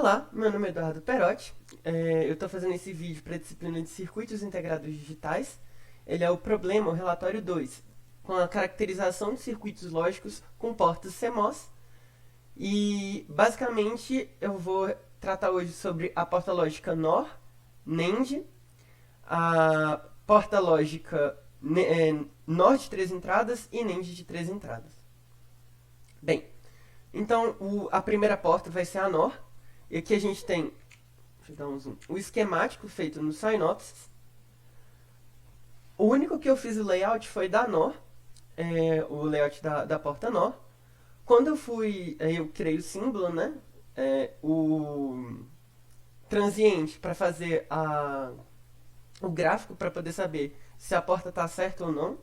Olá, meu nome é Eduardo Perotti. Eu estou fazendo esse vídeo para a disciplina de Circuitos Integrados Digitais. Ele é o problema, o relatório 2, com a caracterização de circuitos lógicos com portas CMOS. E, basicamente, eu vou tratar hoje sobre a porta lógica NOR, NAND, a porta lógica NOR de 3 entradas e NAND de 3 entradas. Bem, então a primeira porta vai ser a NOR. E aqui a gente tem, deixa eu dar um zoom, o esquemático feito no Synopsys. O único que eu fiz o layout foi da NOR, o layout da porta NOR. Quando eu criei o símbolo, né? O transiente para fazer o gráfico para poder saber se a porta está certa ou não.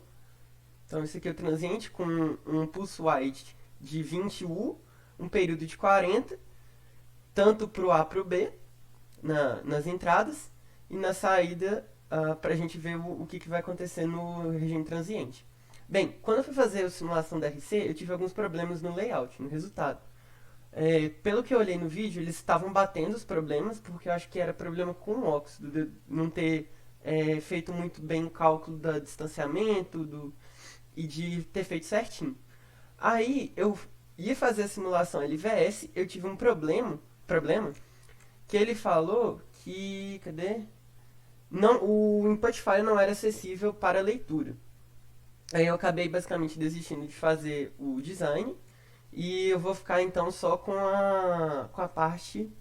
Então esse aqui é o transiente com um pulse wide de 20U, um período de 40, tanto para o A para o B, nas entradas, e na saída, para a gente ver o que vai acontecer no regime transiente. Bem, quando eu fui fazer a simulação da RC, eu tive alguns problemas no layout, no resultado. Pelo que eu olhei no vídeo, eles estavam batendo os problemas, porque eu acho que era problema com o óxido, de não ter feito muito bem o cálculo do distanciamento e de ter feito certinho. Aí, eu ia fazer a simulação LVS, eu tive um problema que ele falou que, cadê? Não, o input file não era acessível para leitura. Aí eu acabei basicamente desistindo de fazer o design e eu vou ficar então só com a parte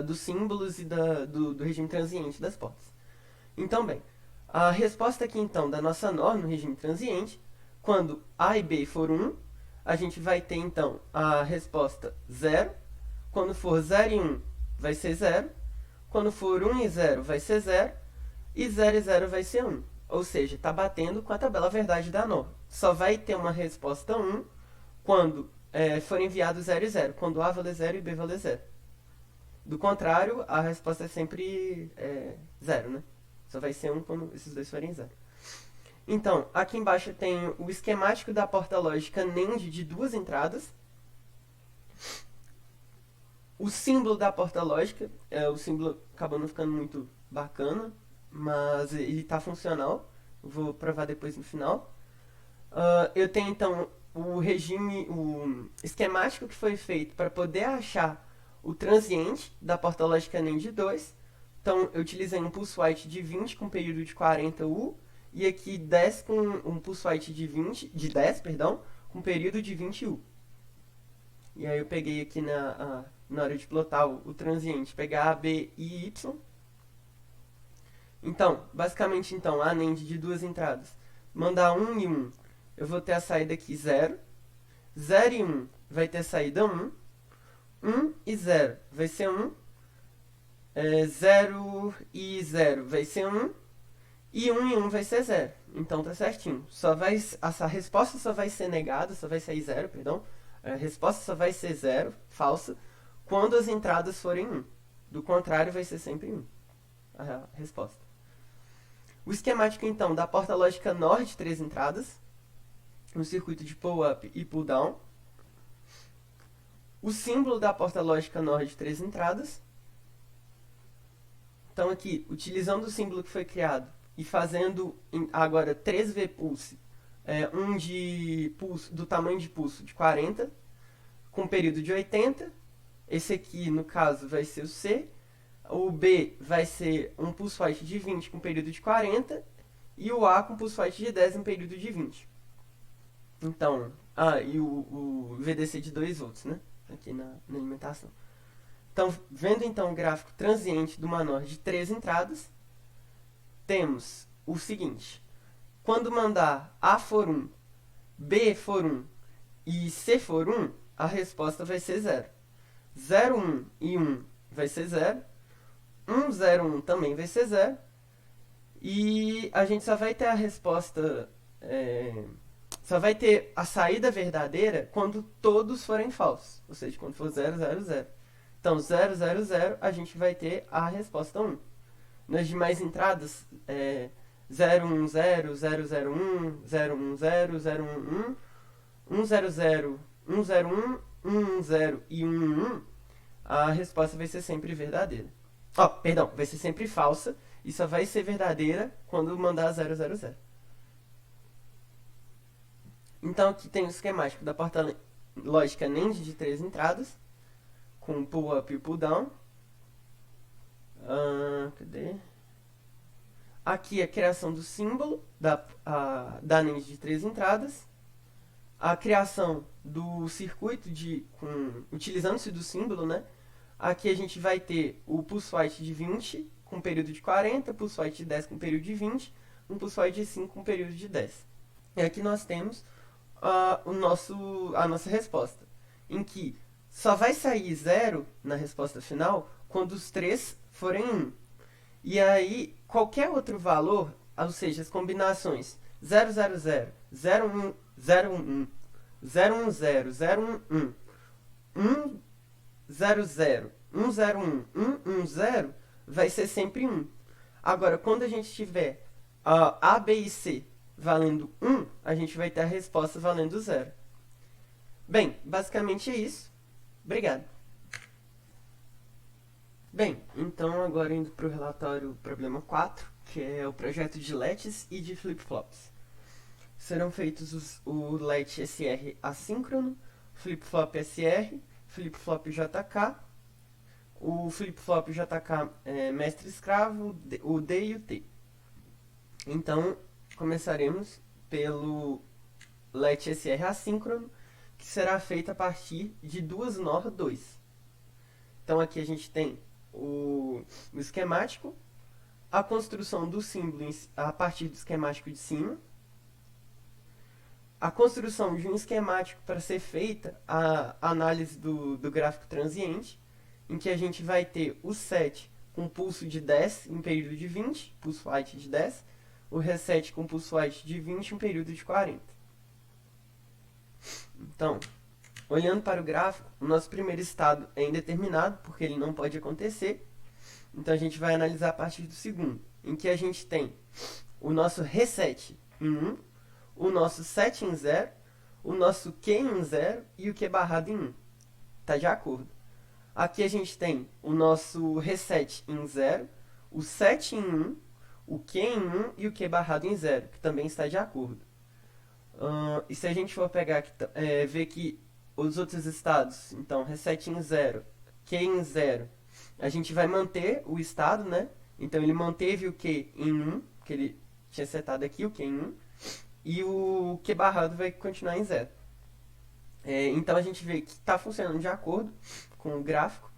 dos símbolos e do regime transiente das portas. Então, bem, a resposta aqui então da nossa NOR no regime transiente, quando A e B for 1, a gente vai ter então a resposta 0. Quando for 0 e 1, vai ser 0. Quando for 1 e 0, vai ser 0. E 0 e 0 vai ser 1. Ou seja, está batendo com a tabela verdade da NOR. Só vai ter uma resposta 1 quando for enviado 0 e 0. Quando A valer 0 e B valer 0. Do contrário, a resposta é sempre 0, né? Só vai ser 1 quando esses dois forem 0. Então, aqui embaixo tem o esquemático da porta lógica NAND de 2 entradas. O símbolo da porta lógica, o símbolo acabou não ficando muito bacana, mas ele está funcional. Vou provar depois no final. Eu tenho então o esquemático que foi feito para poder achar o transiente da porta lógica NAND 2. Então eu utilizei um pulse wide de 20 com período de 40U e aqui 10 com um pulse wide de 10, com período de 20U. E aí eu peguei aqui na hora de plotar o transiente, pegar A, B e Y. Então, basicamente, a NAND de 2 entradas, mandar 1 e 1, eu vou ter a saída aqui 0. 0 e 1 vai ter saída 1. 1 e 0 vai ser 1. 0 e 0 vai ser 1. E 1 e 1 vai ser 0. Então tá certinho. Essa resposta só vai ser negada, só vai sair 0, perdão. A resposta só vai ser 0, falsa, quando as entradas forem 1. Do contrário, vai ser sempre 1 a resposta. O esquemático, então, da porta lógica NOR de 3 entradas, um circuito de pull-up e pull-down. O símbolo da porta lógica NOR de 3 entradas. Então, aqui, utilizando o símbolo que foi criado e fazendo agora 3 V-pulse, um de pulso, do tamanho de pulso de 40, com período de 80. Esse aqui, no caso, vai ser o C. O B vai ser um pulse wide de 20 com período de 40. E o A com pulse wide de 10 em período de 20. Então, e o VDC de 2 volts, né? Aqui na alimentação. Então, vendo então o gráfico transiente do NOR de 3 entradas, temos o seguinte. Quando mandar A for 1, B for 1 e C for 1, a resposta vai ser 0. 0, 1 e 1 vai ser 0. 1, 0, 1 também vai ser 0. E a gente só vai ter a resposta... só vai ter a saída verdadeira quando todos forem falsos. Ou seja, quando for 0, 0, 0. Então, 0, 0, 0, a gente vai ter a resposta 1. Nas demais entradas, 0, 1, 0, 0, 0, 1, 0, 1, 0, 0, 1, 1, 1, 0, 0, 1, 0, 1, 1, 0 e 1, 1, a resposta vai ser sempre verdadeira. Ó, perdão, vai ser sempre falsa e só vai ser verdadeira quando mandar 000. Então aqui tem o esquemático da porta lógica NAND de 3 entradas, com pull up e pull down. Cadê? Aqui a criação do símbolo da NAND de 3 entradas, a criação do circuito utilizando-se do símbolo, né? Aqui a gente vai ter o pulse wide de 20 com período de 40, pulse wide de 10 com período de 20, um pulse wide de 5 com período de 10. E aqui nós temos a nossa resposta, em que só vai sair 0 na resposta final quando os 3 forem 1. E aí, qualquer outro valor, ou seja, as combinações 000, 011, 010, 011, 100, 101, 110, vai ser sempre 1. Agora, quando a gente tiver A, B e C valendo 1, a gente vai ter a resposta valendo 0. Bem, basicamente é isso. Obrigado. Bem, então agora indo para o relatório problema 4, que é o projeto de LETs e de flip-flops. Serão feitos o LET SR assíncrono, flip-flop SR, flip-flop JK, o flip-flop JK mestre-escravo, o D e o T. Então, começaremos pelo LET SR assíncrono, que será feito a partir de duas NOR 2. Então aqui a gente tem o esquemático, a construção do símbolo a partir do esquemático de cima, a construção de um esquemático para ser feita a análise do gráfico transiente, em que a gente vai ter o set com pulso de 10 em período de 20, pulso white de 10, o reset com pulso white de 20 em período de 40. Então, olhando para o gráfico, o nosso primeiro estado é indeterminado, porque ele não pode acontecer. Então a gente vai analisar a partir do segundo, em que a gente tem o nosso reset em 1, o nosso set em 0, o nosso Q em 0 e o Q barrado em 1. Tá de acordo. Aqui a gente tem o nosso reset em 0, o set em 1, o Q em 1 e o Q barrado em 0, que também está de acordo. E se a gente for pegar aqui, ver que os outros estados, então reset em 0, Q em 0, a gente vai manter o estado, né? Então ele manteve o Q em 1, que ele tinha setado aqui, o Q em 1, e o Q barrado vai continuar em 0. Então a gente vê que está funcionando de acordo com o gráfico,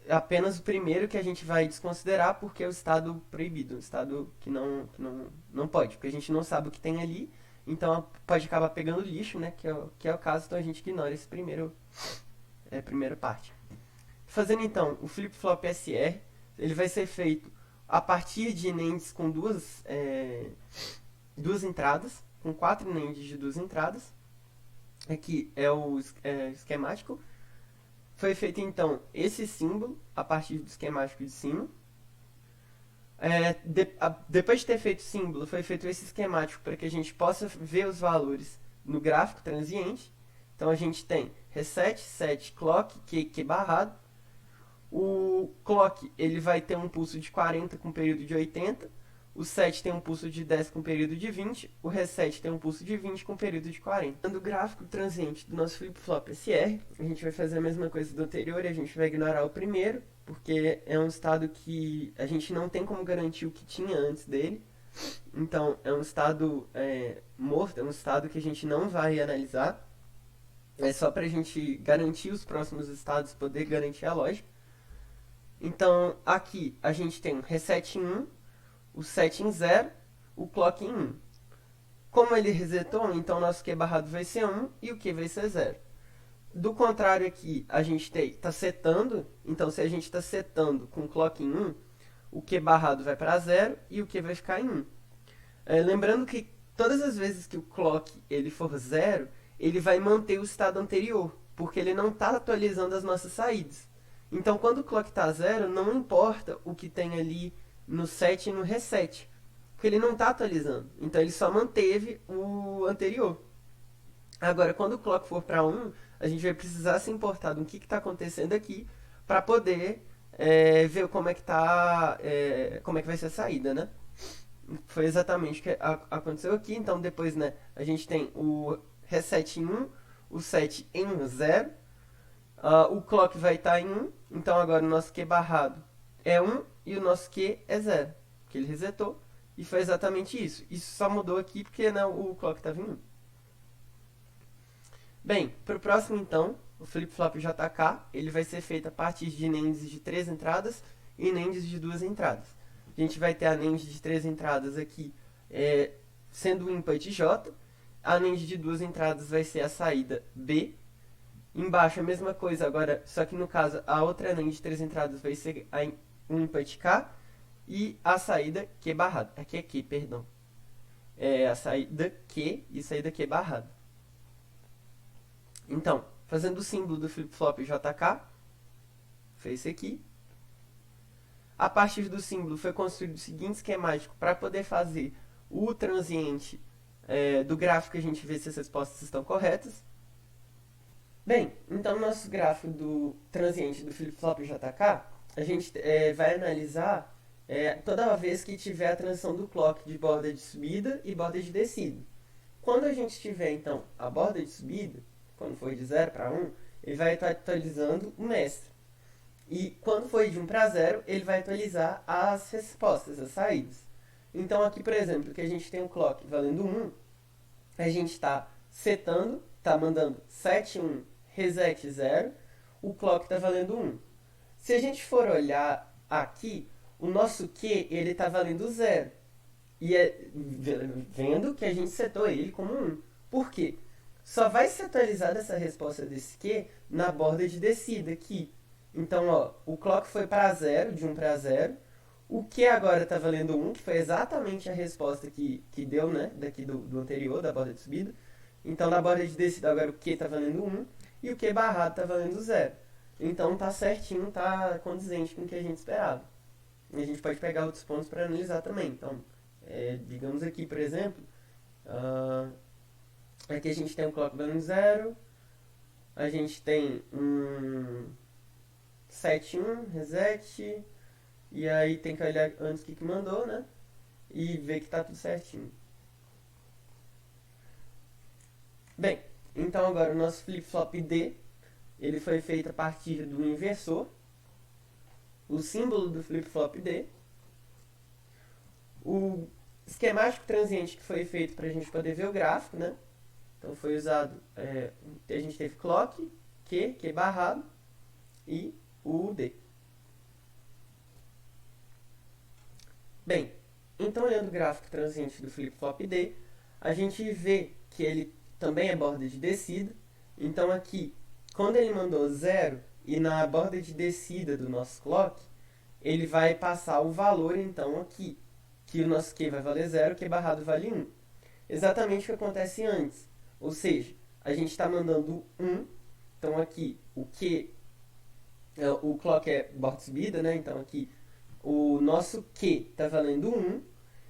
apenas o primeiro que a gente vai desconsiderar porque é o estado proibido, o estado que não pode, porque a gente não sabe o que tem ali, então pode acabar pegando lixo, né, que é o caso, então a gente ignora esse primeira parte. Fazendo então o flip-flop SR, ele vai ser feito a partir de NANDs com duas entradas, com 4 NANDs de 2 entradas. Aqui é o esquemático. Foi feito então esse símbolo a partir do esquemático de cima. Depois de ter feito o símbolo, foi feito esse esquemático para que a gente possa ver os valores no gráfico transiente. Então a gente tem reset, set, clock, Q barrado. O clock ele vai ter um pulso de 40 com período de 80. O set tem um pulso de 10 com período de 20. O reset tem um pulso de 20 com período de 40. No gráfico transiente do nosso flip-flop SR, a gente vai fazer a mesma coisa do anterior e a gente vai ignorar o primeiro, porque é um estado que a gente não tem como garantir o que tinha antes dele. Então, é um estado morto, é um estado que a gente não vai analisar. É só para a gente garantir os próximos estados, poder garantir a lógica. Então, aqui a gente tem o reset em 1, o set em 0, o clock em 1. Como ele resetou, então nosso Q barrado vai ser 1 e o Q vai ser 0. Do contrário aqui, a gente está setando, então se a gente está setando com o clock em 1, o Q barrado vai para 0 e o Q vai ficar em 1. Lembrando que todas as vezes que o clock ele for 0, ele vai manter o estado anterior, porque ele não está atualizando as nossas saídas. Então, quando o clock está 0, não importa o que tem ali no set e no reset, porque ele não está atualizando. Então, ele só manteve o anterior. Agora, quando o clock for para 1, a gente vai precisar se importar do que está acontecendo aqui, para poder ver como é que tá, como é que vai ser a saída, né? Foi exatamente o que aconteceu aqui. Então depois, né, a gente tem o reset em 1, o set em 0, o clock vai estar em 1, então agora o nosso Q barrado é 1 e o nosso Q é 0, porque ele resetou, e foi exatamente isso. Isso só mudou aqui porque, né, o clock estava em 1. Bem, para o próximo então, o flip-flop JK, ele vai ser feito a partir de NANDs de 3 entradas e NANDs de 2 entradas. A gente vai ter a NAND de 3 entradas aqui sendo o input J, a NAND de 2 entradas vai ser a saída B. Embaixo a mesma coisa, agora, só que no caso a outra NAND de 3 entradas vai ser o input K e a saída Q barrado. Aqui é Q, perdão. É a saída Q e a saída Q barrado. Então, fazendo o símbolo do flip-flop JK, foi esse aqui. A partir do símbolo foi construído o seguinte esquemático para poder fazer o transiente do gráfico que a gente vê se as respostas estão corretas. Bem, então no nosso gráfico do transiente do flip-flop JK, a gente vai analisar toda vez que tiver a transição do clock de borda de subida e borda de descida. Quando a gente tiver, então, a borda de subida, quando for de 0 para 1, ele vai estar atualizando o mestre. E quando for de 1 para 0, ele vai atualizar as respostas, as saídas. Então aqui, por exemplo, que a gente tem um clock valendo 1, a gente está setando, está mandando set 1, reset 0, o clock está valendo 1. Se a gente for olhar aqui, o nosso Q ele está valendo 0. E vendo que a gente setou ele como 1. Por quê? Só vai ser atualizada essa resposta desse Q na borda de descida aqui. Então, ó, o clock foi para 0, de 1 para 0. O Q agora está valendo 1, que foi exatamente a resposta que deu, né? Daqui do anterior, da borda de subida. Então, na borda de descida agora o Q está valendo 1 e o Q barrado está valendo 0. Então, tá certinho, tá condizente com o que a gente esperava. E a gente pode pegar outros pontos para analisar também. Então, digamos aqui, por exemplo, aqui a gente tem um clock valendo 0, a gente tem um set 1, reset, e aí tem que olhar antes o que mandou, né? E ver que tá tudo certinho. Bem, então agora o nosso flip-flop D, ele foi feito a partir do inversor, o símbolo do flip-flop D, o esquemático transiente que foi feito para a gente poder ver o gráfico, né? Então foi usado, a gente teve clock, Q barrado e o D. Bem, então olhando o gráfico transiente do flip-flop D, a gente vê que ele também é borda de descida. Então aqui, quando ele mandou 0 e na borda de descida do nosso clock, ele vai passar o valor então aqui, que o nosso Q vai valer 0, Q barrado vale 1. Exatamente o que acontece antes. Ou seja, a gente está mandando 1, então aqui o Q, o clock é borda de subida, né? Então aqui o nosso Q está valendo 1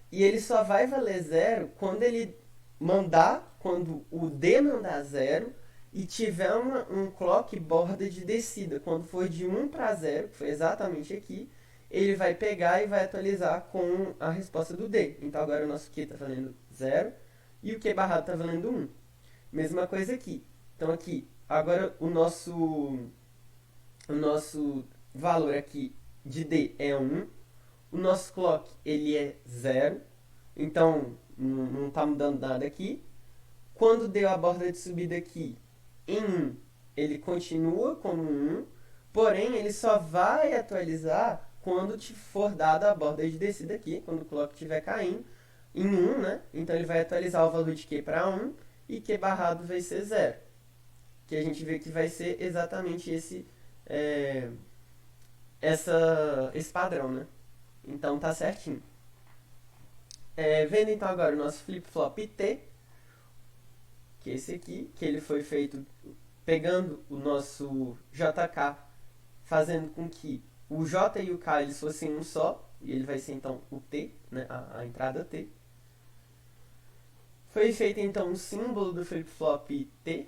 e ele só vai valer 0 quando ele mandar, quando o D mandar 0 e tiver um clock borda de descida. Quando for de 1 para 0, que foi exatamente aqui, ele vai pegar e vai atualizar com a resposta do D. Então agora o nosso Q está valendo 0 e o Q barrado está valendo 1. Mesma coisa aqui. Então aqui, agora o nosso valor aqui de D é 1. O nosso clock ele é 0. Então não está mudando nada aqui. Quando deu a borda de subida aqui em 1, ele continua como 1. Porém, ele só vai atualizar quando for dada a borda de descida aqui, quando o clock estiver caindo, em 1, né? Então ele vai atualizar o valor de Q para 1 e Q barrado vai ser 0. Que a gente vê que vai ser exatamente esse padrão, né? Então tá certinho. Vendo então agora o nosso flip-flop T, que é esse aqui, que ele foi feito pegando o nosso JK, fazendo com que o J e o K eles fossem um só, e ele vai ser então o T, né, a entrada T. Foi feito então um símbolo do flip-flop T.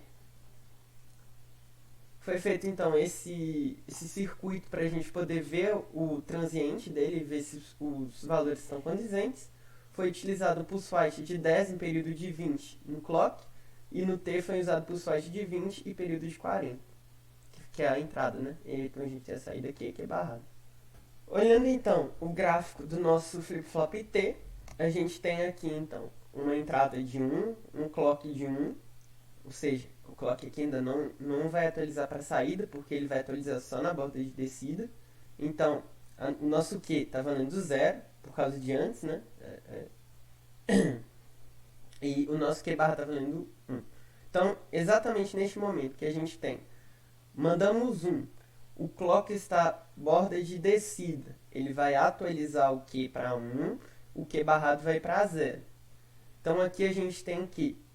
Foi feito então esse circuito para a gente poder ver o transiente dele, ver se os valores estão condizentes. Foi utilizado o pulse wait de 10 em período de 20 no clock, e no T foi usado pulse wait de 20 e período de 40, que é a entrada, né? E então a gente tem a saída aqui, que é barrado. Olhando então o gráfico do nosso flip-flop T, a gente tem aqui então uma entrada de 1, um clock de 1, ou seja, o clock aqui ainda não vai atualizar para a saída, porque ele vai atualizar só na borda de descida. Então, o nosso Q está valendo 0, por causa de antes, né? E o nosso Q barra está valendo 1. Então, exatamente neste momento que a gente tem, mandamos 1, o clock está borda de descida, ele vai atualizar o Q para 1, o Q barrado vai para 0. Então aqui a gente tem que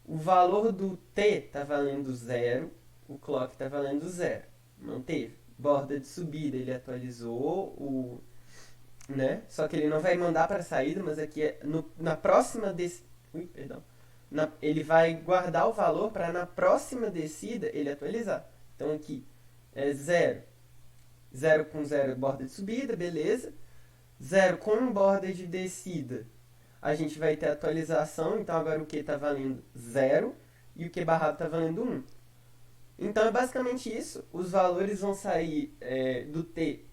o valor do T está valendo 0, o clock está valendo 0. Manteve. Borda de subida, ele atualizou, né? Só que ele não vai mandar para a saída, mas aqui na próxima descida. Ele vai guardar o valor para na próxima descida ele atualizar. Então aqui é 0. 0 com 0 borda de subida, beleza. 0 com borda de descida, a gente vai ter atualização, então agora o Q está valendo 0 e o Q barrado está valendo 1. Então é basicamente isso, os valores vão sair do T,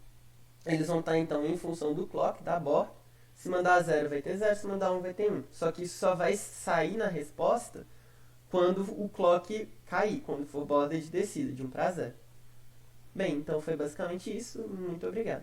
eles vão estar então em função do clock, da borda. Se mandar 0 vai ter 0, se mandar 1 vai ter 1. Só que isso só vai sair na resposta quando o clock cair, quando for borda de descida, de 1 para 0. Bem, então foi basicamente isso, muito obrigado.